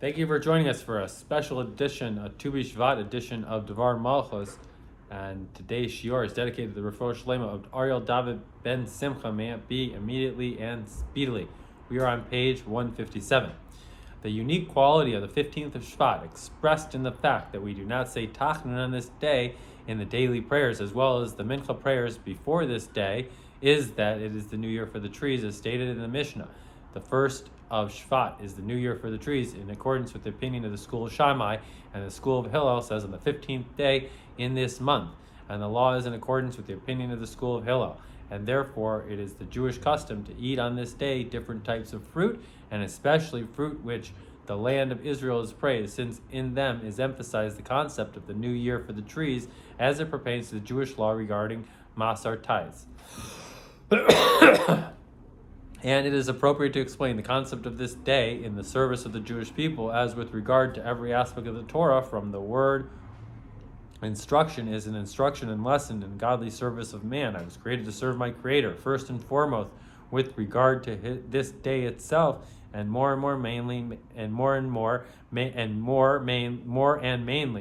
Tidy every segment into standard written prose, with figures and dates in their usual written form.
Thank you for joining us for a special edition, a Tu B'Shvat edition of Dvar Malchus. And today's shiur is dedicated to the Refura Shelema of Ariel David ben Simcha. May it be immediately and speedily. We are on page 157. The unique quality of the 15th of Shvat, expressed in the fact that we do not say Tachnun on this day in the daily prayers, as well as the Mincha prayers before this day, is that it is the new year for the trees, as stated in the Mishnah. The first of Shvat is the new year for the trees, in accordance with the opinion of the school of Shammai, and the school of Hillel says on the 15th day in this month. And the law is in accordance with the opinion of the school of Hillel. And therefore it is the Jewish custom to eat on this day different types of fruit, and especially fruit which the land of Israel is praised, since in them is emphasized the concept of the new year for the trees as it pertains to the Jewish law regarding Masar tithes. And it is appropriate to explain the concept of this day in the service of the Jewish people, as with regard to every aspect of the Torah, from the word instruction is an instruction and lesson in godly service of man. I was created to serve my Creator, first and foremost, with regard to this day itself, and more mainly,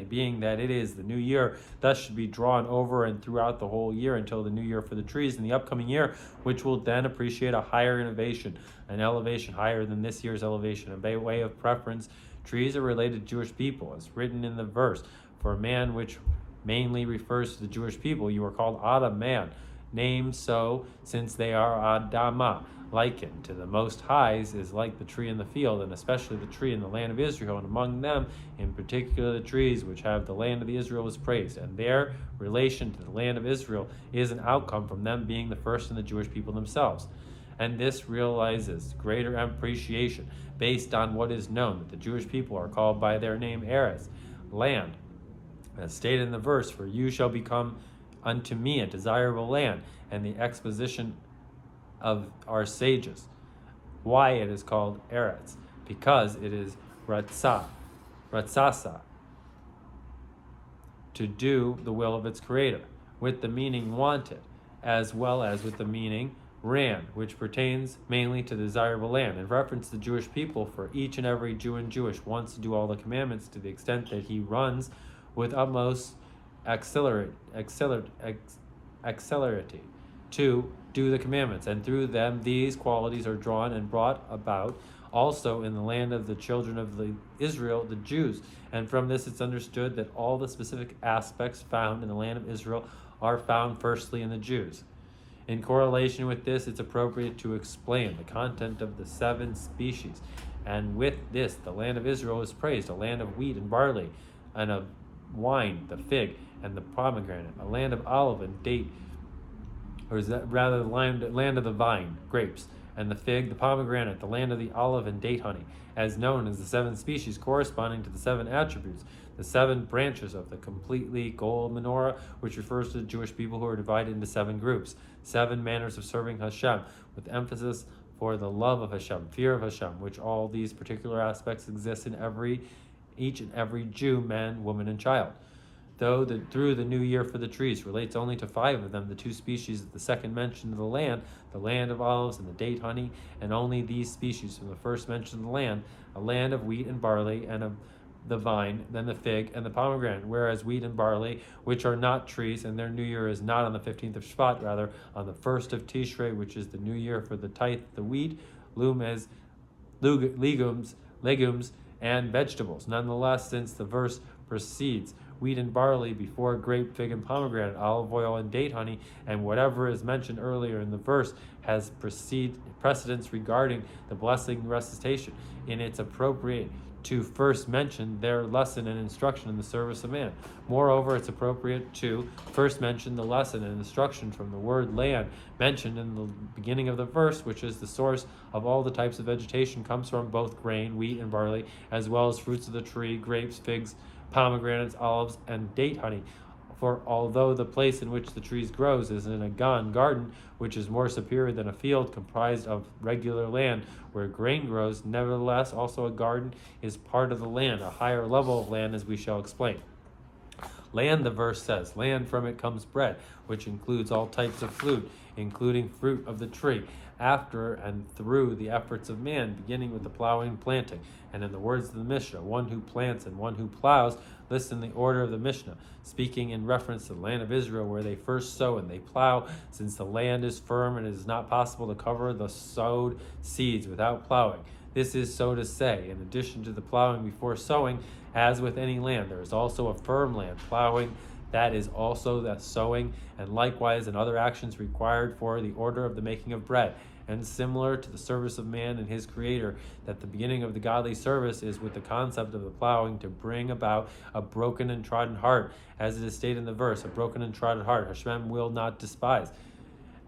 being that it is the new year, thus should be drawn over and throughout the whole year until the new year for the trees in the upcoming year, which will then appreciate a higher innovation, an elevation higher than this year's elevation. And by way of preference, trees are related to Jewish people, as written in the verse, for a man, which mainly refers to the Jewish people, you are called Adam, man, named so since they are Adamah. Likened to the Most Highs is like the tree in the field, and especially the tree in the land of Israel, and among them, in particular, the trees which have the land of Israel is praised, and their relation to the land of Israel is an outcome from them being the first in the Jewish people themselves. And this realizes greater appreciation based on what is known, that the Jewish people are called by their name Eretz, land, as stated in the verse, for you shall become unto me a desirable land, and the exposition of our sages why it is called Eretz, because it is ratzasa, to do the will of its creator, with the meaning wanted, as well as with the meaning ran, which pertains mainly to the desirable land. In reference to the Jewish people, for each and every Jew and Jewish wants to do all the commandments to the extent that he runs with utmost accelerity to do the commandments, and through them these qualities are drawn and brought about also in the land of the children of Israel, the Jews. And from this it's understood that all the specific aspects found in the land of Israel are found firstly in the Jews. In correlation with this, it's appropriate to explain the content of the 7 species. And with this, the land of Israel is praised, a land of wheat and barley, and of wine, the fig, and the pomegranate, a land of olive and date, or is that rather the land of the vine, grapes, and the fig, the pomegranate, the land of the olive and date honey, as known as the 7 species corresponding to the 7 attributes, the 7 branches of the completely gold menorah, which refers to the Jewish people who are divided into 7 groups, 7 manners of serving Hashem, with emphasis for the love of Hashem, fear of Hashem, which all these particular aspects exist in each and every Jew, man, woman, and child. Though through the new year for the trees relates only to 5 of them, the 2 species of the second mention of the land of olives and the date honey, and only these species from the first mention of the land, a land of wheat and barley, and of the vine, then the fig, and the pomegranate, whereas wheat and barley, which are not trees, and their new year is not on the 15th of Shvat, rather on the 1st of Tishrei, which is the new year for the tithe, the wheat, legumes, and vegetables. Nonetheless, since the verse precedes wheat and barley before grape, fig, and pomegranate, olive oil, and date honey, and whatever is mentioned earlier in the verse has precedence regarding the blessing recitation, and it's appropriate to first mention their lesson and instruction in the service of man. Moreover, it's appropriate to first mention the lesson and instruction from the word land mentioned in the beginning of the verse, which is the source of all the types of vegetation, comes from both grain, wheat, and barley, as well as fruits of the tree, grapes, figs, pomegranates, olives, and date honey. For although the place in which the trees grows is in a garden, which is more superior than a field comprised of regular land where grain grows, nevertheless also a garden is part of the land, a higher level of land, as we shall explain. Land, the verse says, land, from it comes bread, which includes all types of food, including fruit of the tree, after and through the efforts of man, beginning with the plowing and planting. And in the words of the Mishnah, one who plants and one who plows, listen the order of the Mishnah, speaking in reference to the land of Israel, where they first sow and they plow, since the land is firm and it is not possible to cover the sowed seeds without plowing. This is so to say, in addition to the plowing before sowing, as with any land, there is also a firm land, plowing, that is also the sowing, and likewise in other actions required for the order of the making of bread. And similar to the service of man and his creator, that the beginning of the godly service is with the concept of the plowing to bring about a broken and trodden heart, as it is stated in the verse, a broken and trodden heart Hashem will not despise.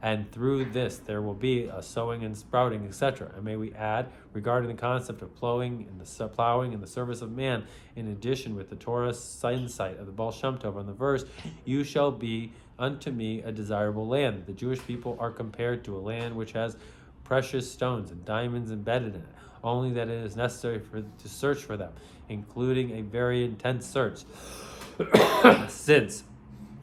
And through this there will be a sowing and sprouting, etc. And may we add, regarding the concept of plowing and the service of man, in addition with the Torah's insight of the Baal Shem Tov on the verse, you shall be unto me a desirable land. The Jewish people are compared to a land which has precious stones and diamonds embedded in it, only that it is necessary to search for them, including a very intense search, since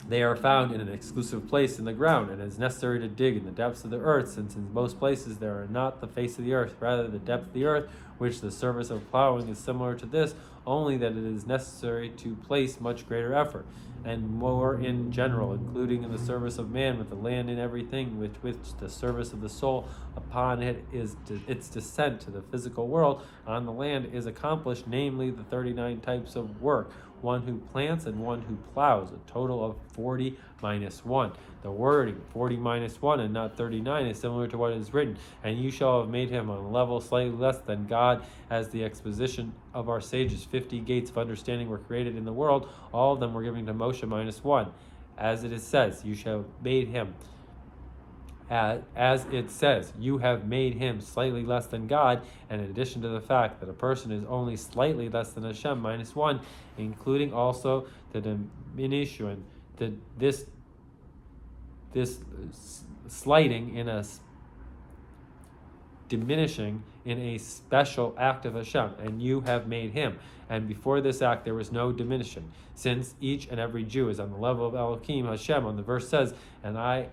they are found in an exclusive place in the ground, and it is necessary to dig in the depths of the earth, since in most places there are not the face of the earth, rather the depth of the earth, which the service of plowing is similar to this, only that it is necessary to place much greater effort, and more in general, including in the service of man with the land and everything, with which the service of the soul upon it is its descent to the physical world on the land is accomplished, namely the 39 types of work, one who plants and one who plows, a total of 40 minus 1. The wording 40 minus 1 and not 39 is similar to what is written, and you shall have made him on a level slightly less than God, as the exposition of our sages. 50 gates of understanding were created in the world, all of them were given to Moshe minus 1. As it says, you shall have made him, as it says, you have made him slightly less than God, and in addition to the fact that a person is only slightly less than Hashem minus 1, including also the diminution, this slighting in a diminishing in a special act of Hashem, and you have made him. And before this act there was no diminishing, since each and every Jew is on the level of Elohim Hashem. On the verse says, and I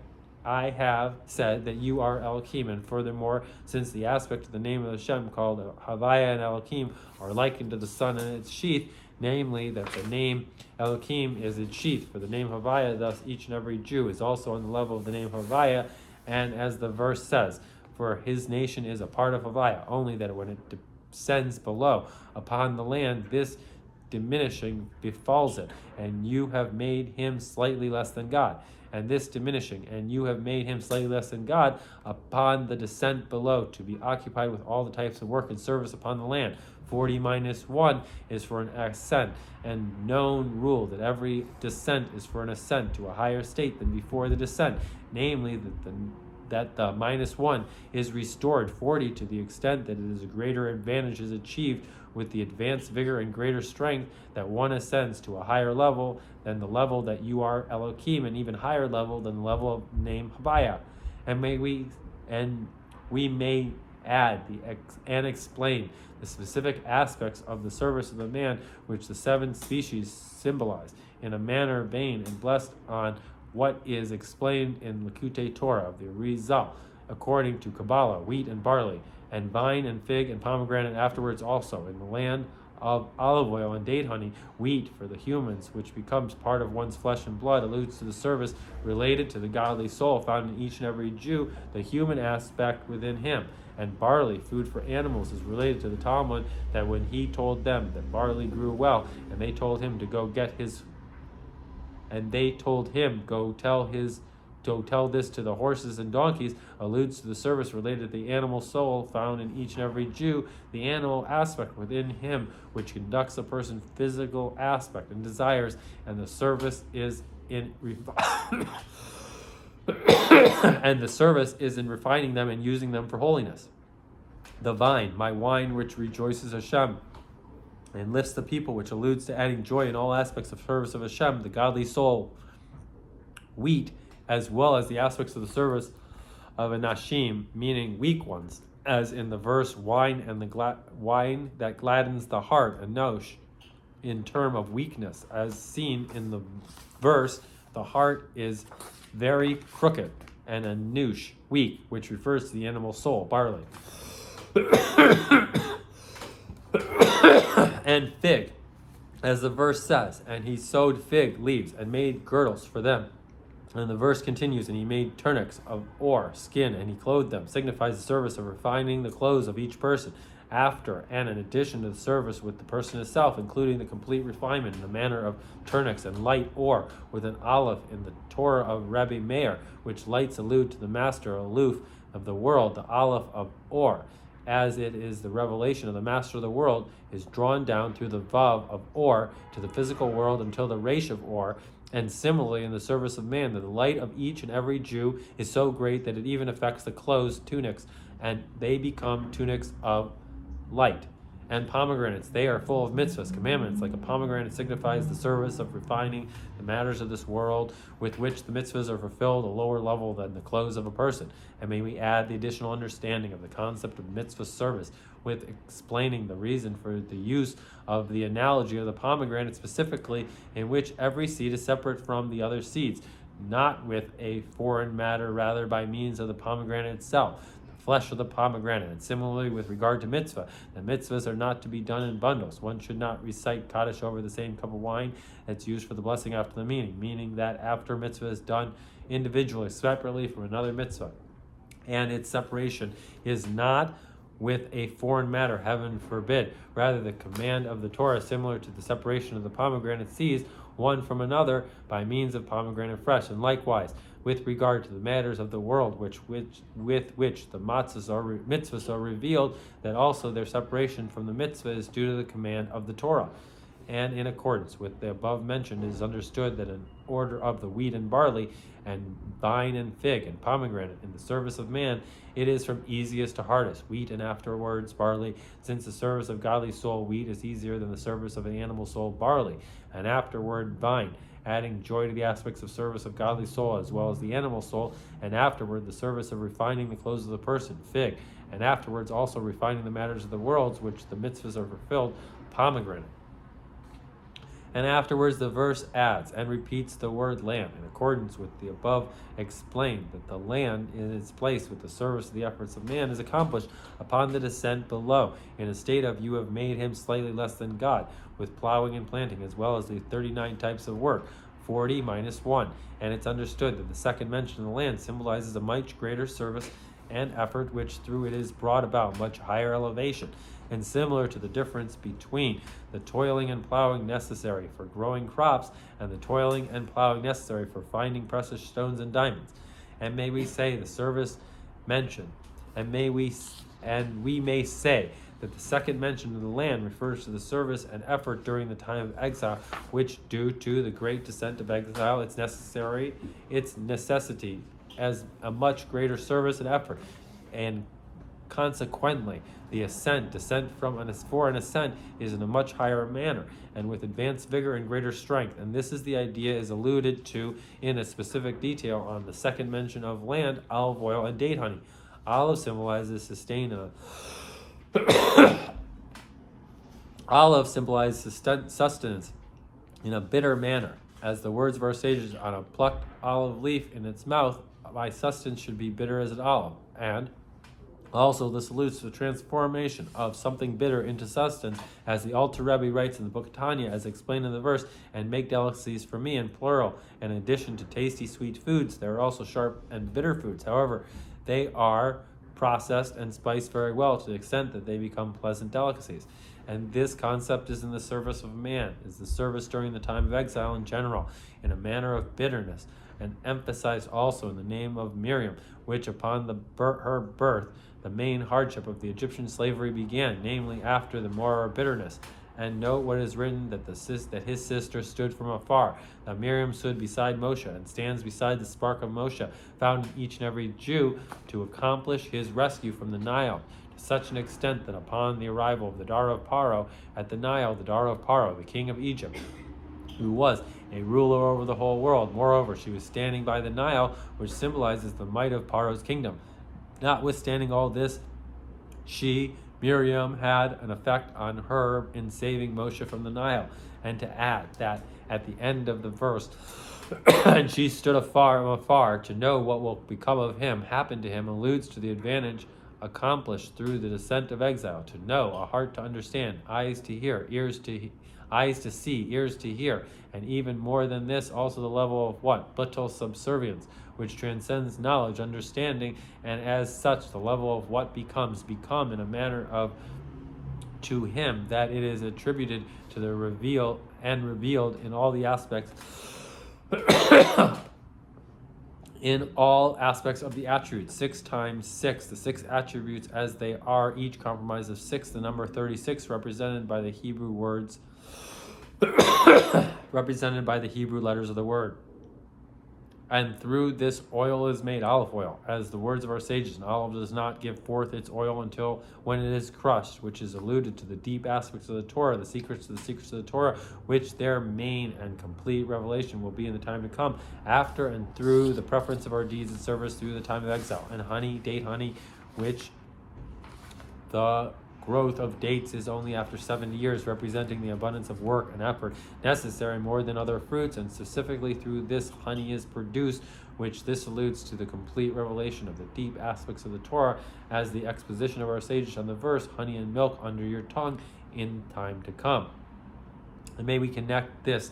have said that you are Elohim, and furthermore, since the aspect of the name of Hashem called Havaya and Elohim are likened to the sun and its sheath, namely that the name Elohim is its sheath, for the name Havaya, thus each and every Jew is also on the level of the name Havaya, and as the verse says, for his nation is a part of Havaya, only that when it descends below upon the land, this diminishing befalls it, and you have made him slightly less than God. And this diminishing, and you have made him slightly less than God, upon the descent below, to be occupied with all the types of work and service upon the land. 40 minus 1 is for an ascent, and known rule that every descent is for an ascent to a higher state than before the descent, namely that the minus 1 is restored 40 to the extent that it is a greater advantage is achieved with the advanced vigor and greater strength, that one ascends to a higher level than the level that you are Elohim, and even higher level than the level of name Havaya. And we may add and explain the specific aspects of the service of the man, which the 7 species symbolize, in a manner vain and blessed on what is explained in Likutei Torah of the Rizal, according to Kabbalah, wheat and barley, and vine and fig and pomegranate afterwards also, in the land of olive oil and date honey, wheat for the humans, which becomes part of one's flesh and blood, alludes to the service related to the godly soul found in each and every Jew, the human aspect within him. And barley, food for animals, is related to the Talmud, that when he told them that barley grew well, and they told him to go tell this to the horses and donkeys, alludes to the service related to the animal soul found in each and every Jew, the animal aspect within him, which conducts a person's physical aspect and desires, and the service is in refining them and using them for holiness. The vine, my wine, which rejoices Hashem and lifts the people, which alludes to adding joy in all aspects of service of Hashem, the godly soul. Wheat, as well as the aspects of the service of a nashim, meaning weak ones, as in the verse, wine and the wine that gladdens the heart, a nosh, in term of weakness, as seen in the verse, the heart is very crooked. and anush, wheat, which refers to the animal soul, barley, and fig, as the verse says, and he sowed fig leaves and made girdles for them. And the verse continues, and he made tunics of ore, skin, and he clothed them, signifies the service of refining the clothes of each person, after and in addition to the service with the person itself, including the complete refinement in the manner of tunics and light ore, with an aleph in the Torah of Rebbe Meir, which lights allude to the master aloof of the world, the aleph of ore, as it is the revelation of the master of the world, is drawn down through the vav of or to the physical world until the resh of or. And similarly, in the service of man, that the light of each and every Jew is so great that it even affects the clothes, tunics, and they become tunics of light. And pomegranates, they are full of mitzvahs, commandments. Like a pomegranate signifies the service of refining the matters of this world, with which the mitzvahs are fulfilled a lower level than the clothes of a person. And may we add the additional understanding of the concept of mitzvah service, with explaining the reason for the use of the analogy of the pomegranate specifically, in which every seed is separate from the other seeds, not with a foreign matter, rather by means of the pomegranate itself, flesh of the pomegranate. And similarly with regard to mitzvah, the mitzvahs are not to be done in bundles. One should not recite Kaddish over the same cup of wine that's used for the blessing after the meaning that after mitzvah is done individually, separately from another mitzvah, and its separation is not with a foreign matter, heaven forbid. Rather, the command of the Torah, similar to the separation of the pomegranate seeds one from another by means of pomegranate flesh. And likewise, with regard to the matters of the world, with which the mitzvahs are revealed, that also their separation from the mitzvah is due to the command of the Torah. And in accordance with the above mentioned, it is understood that in order of the wheat and barley, and vine and fig and pomegranate in the service of man, it is from easiest to hardest, wheat and afterwards barley, since the service of godly soul, wheat, is easier than the service of an animal soul, barley, and afterward vine, adding joy to the aspects of service of godly soul as well as the animal soul, and afterward the service of refining the clothes of the person, fig, and afterwards also refining the matters of the worlds, which the mitzvahs are fulfilled, pomegranate. And afterwards the verse adds and repeats the word land, in accordance with the above explained, that the land in its place with the service of the efforts of man is accomplished upon the descent below, in a state of you have made him slightly less than God, with plowing and planting, as well as the 39 types of work, 40 minus 1. And it's understood that the second mention of the land symbolizes a much greater service and effort, which through it is brought about much higher elevation, and similar to the difference between the toiling and plowing necessary for growing crops and the toiling and plowing necessary for finding precious stones and diamonds. And may we say the service mentioned, and we may say that the second mention of the land refers to the service and effort during the time of exile, which due to the great descent of exile, its necessity as a much greater service and effort, and consequently the descent for an ascent is in a much higher manner and with advanced vigor and greater strength. And this is the idea is alluded to in a specific detail on the second mention of land, olive oil, and date honey. Olive symbolizes sustenance in a bitter manner, as the words of our sages, on a plucked olive leaf in its mouth, my sustenance should be bitter as an olive. And also, this alludes to the transformation of something bitter into sustenance, as the Alter Rebbe writes in the book of Tanya, as explained in the verse, and make delicacies for me, in plural. In addition to tasty, sweet foods, there are also sharp and bitter foods. However, they are processed and spiced very well to the extent that they become pleasant delicacies. And this concept is in the service of man, is the service during the time of exile in general, in a manner of bitterness, and emphasized also in the name of Miriam, which upon her birth, the main hardship of the Egyptian slavery began, namely after the more bitterness. And note what is written, that his sister stood from afar, that Miriam stood beside Moshe, and stands beside the spark of Moshe, found in each and every Jew, to accomplish his rescue from the Nile, to such an extent that upon the arrival of the daughter of Paro at the Nile, the daughter of Paro, the king of Egypt, who was a ruler over the whole world, moreover, she was standing by the Nile, which symbolizes the might of Paro's kingdom. Notwithstanding all this, she, Miriam had an effect on her in saving Moshe from the Nile. And to add that at the end of the verse, and she stood afar to know what will become of him, happened to him, alludes to the advantage accomplished through the descent of exile, to know, a heart to understand, eyes to hear, eyes to see, ears to hear, and even more than this, also the level of what? Little subservience, which transcends knowledge, understanding, and as such the level of what become in a manner of to him that it is attributed to the revealed in all the aspects in all aspects of the attributes. 6 times 6, the 6 attributes as they are, each comprised of 6, the number 36 represented by the Hebrew words represented by the Hebrew letters of the word. And through this oil is made olive oil, as the words of our sages. And olive does not give forth its oil until when it is crushed, which is alluded to the deep aspects of the Torah, the secrets of the Torah, which their main and complete revelation will be in the time to come, after and through the preference of our deeds and service through the time of exile. And honey, date honey, which the growth of dates is only after 70 years, representing the abundance of work and effort necessary more than other fruits, and specifically through this honey is produced, which this alludes to the complete revelation of the deep aspects of the Torah, as the exposition of our sages on the verse, honey and milk under your tongue in time to come. And may we connect this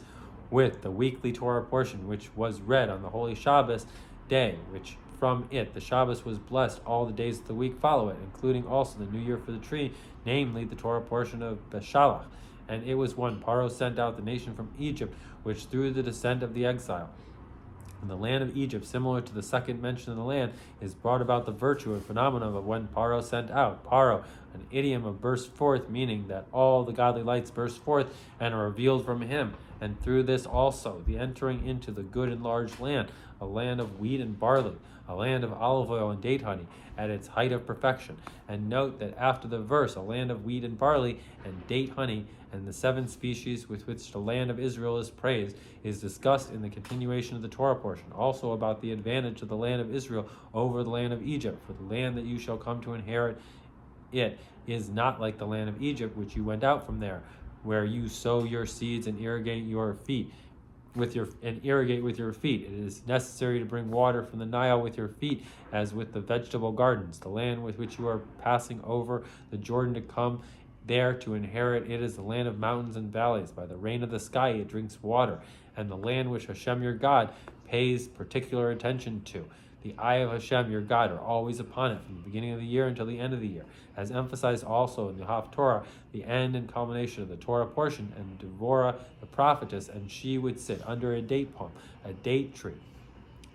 with the weekly Torah portion, which was read on the Holy Shabbos day, which from it the Shabbos was blessed all the days of the week follow it, including also the new year for the tree, namely the Torah portion of Beshalach. And it was when Paro sent out the nation from Egypt, which through the descent of the exile in the land of Egypt, similar to the second mention of the land, is brought about the virtue and phenomenon of when Paro sent out. Paro, an idiom of burst forth, meaning that all the godly lights burst forth and are revealed from him. And through this also the entering into the good and large land, a land of wheat and barley, a land of olive oil and date honey, at its height of perfection. And note that after the verse, a land of wheat and barley and date honey, and the 7 species with which the land of Israel is praised, is discussed in the continuation of the Torah portion, also about the advantage of the land of Israel over the land of Egypt. For the land that you shall come to inherit, it is not like the land of Egypt, which you went out from there, where you sow your seeds and irrigate with your feet. It is necessary to bring water from the Nile with your feet, as with the vegetable gardens. The land with which you are passing over the Jordan to come there to inherit, it is the land of mountains and valleys. By the rain of the sky it drinks water, and the land which Hashem your God pays particular attention to. The eye of Hashem your God are always upon it from the beginning of the year until the end of the year, as emphasized also in the Haftorah, the end and culmination of the Torah portion, and Devorah the prophetess, and she would sit under a date palm, a date tree,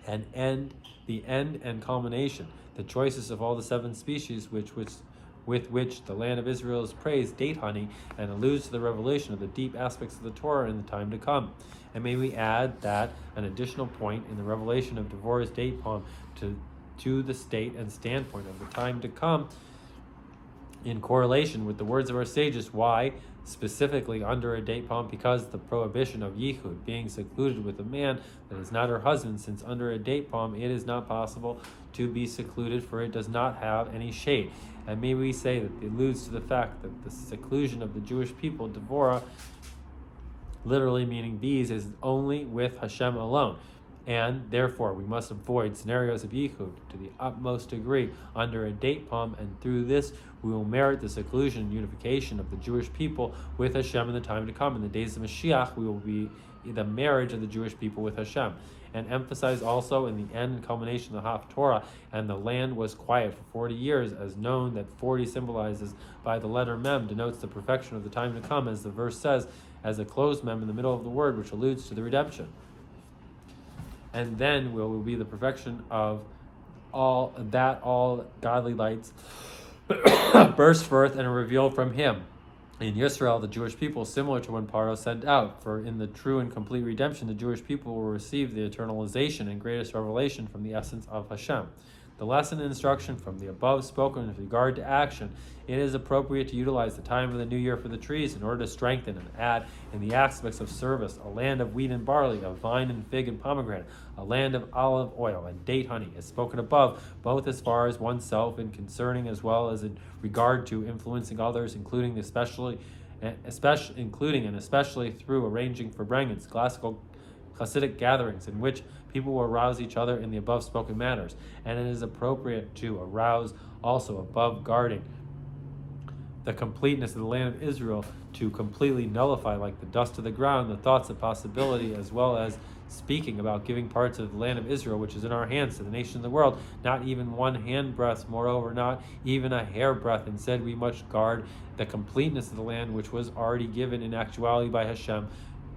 and the end and culmination, the choicest of all the 7 species with which the land of Israel is praised, date honey, and alludes to the revelation of the deep aspects of the Torah in the time to come. And may we add that an additional point in the revelation of Devorah's date palm to the state and standpoint of the time to come, in correlation with the words of our sages. Why specifically under a date palm? Because the prohibition of yichud, being secluded with a man that is not her husband, since under a date palm it is not possible to be secluded, for it does not have any shade. And may we say that it alludes to the fact that the seclusion of the Jewish people, Devorah, literally meaning bees, is only with Hashem alone. And therefore we must avoid scenarios of yichud to the utmost degree under a date palm, and through this we will merit the seclusion and unification of the Jewish people with Hashem in the time to come. In the days of Mashiach we will be the marriage of the Jewish people with Hashem. And emphasize also in the end and culmination of the Haftorah, and the land was quiet for 40 years, as known that 40 symbolizes by the letter mem, denotes the perfection of the time to come, as the verse says, as a closed mem in the middle of the word, which alludes to the redemption. And then will be the perfection of all godly lights burst forth and are revealed from him. In Yisrael, the Jewish people, similar to when Paro sent out, for in the true and complete redemption, the Jewish people will receive the eternalization and greatest revelation from the essence of Hashem. the lesson and instruction from the above spoken with regard to action, it is appropriate to utilize the time of the new year for the trees in order to strengthen and add in the aspects of service a land of wheat and barley, of vine and fig and pomegranate, a land of olive oil and date honey, as spoken above, both as far as oneself and concerning as well as in regard to influencing others, including especially through arranging for brengans, classical Hasidic gatherings in which people will arouse each other in the above spoken matters, and it is appropriate to arouse also above guarding the completeness of the land of Israel, to completely nullify like the dust of the ground the thoughts of possibility, as well as speaking about giving parts of the land of Israel, which is in our hands, to the nation of the world, not even one handbreadth, moreover, not even a hairbreadth. Instead, we must guard the completeness of the land, which was already given in actuality by Hashem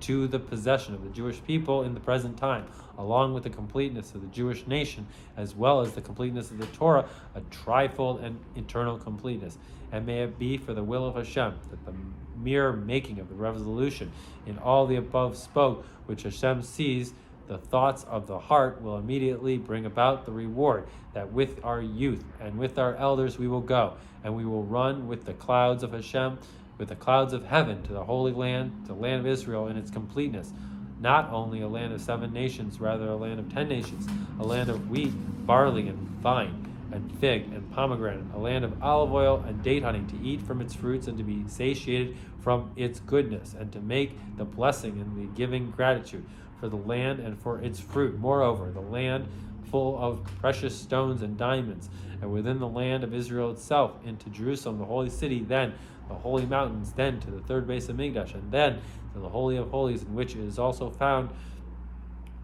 to the possession of the Jewish people in the present time, along with the completeness of the Jewish nation, as well as the completeness of the Torah, a trifold and eternal completeness. And may it be for the will of Hashem that the mere making of the resolution in all the above spoke, which Hashem sees the thoughts of the heart, will immediately bring about the reward, that with our youth and with our elders we will go, and we will run with the clouds of Hashem, with the clouds of heaven, to the Holy Land, to the land of Israel in its completeness, not only a land of 7 nations, rather a land of 10 nations, a land of wheat, barley, and vine, and fig, and pomegranate, a land of olive oil and date honey, to eat from its fruits and to be satiated from its goodness, and to make the blessing and the giving gratitude for the land and for its fruit. Moreover, the land full of precious stones and diamonds, and within the land of Israel itself, into Jerusalem, the holy city, then the holy mountains, then to the third base of Migdash, and then to the Holy of Holies, in which is also found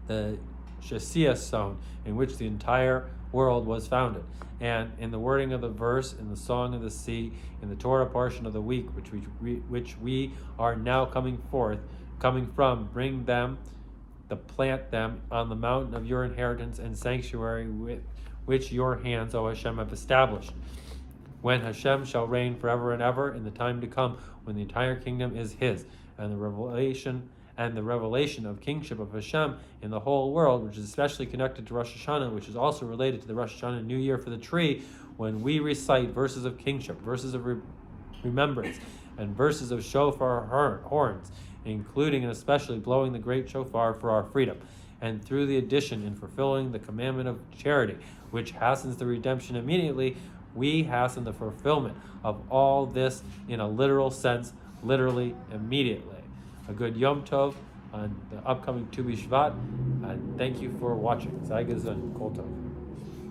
the Shasiah stone, in which the entire world was founded. And in the wording of the verse, in the song of the sea, in the Torah portion of the week, which we are now coming from, bring them, to plant them on the mountain of your inheritance and sanctuary, which your hands, O Hashem, have established. When Hashem shall reign forever and ever, in the time to come, when the entire kingdom is His, and the revelation of kingship of Hashem in the whole world, which is especially connected to Rosh Hashanah, which is also related to the Rosh Hashanah New Year for the tree, when we recite verses of kingship, verses of remembrance, and verses of shofar horns, including and especially blowing the great shofar for our freedom, and through the addition and fulfilling the commandment of charity, which hastens the redemption immediately, we hasten the fulfillment of all this in a literal sense, literally, immediately. A good Yom Tov on the upcoming Tu B'Shvat, and thank you for watching. Sei gesund, Kol Tov.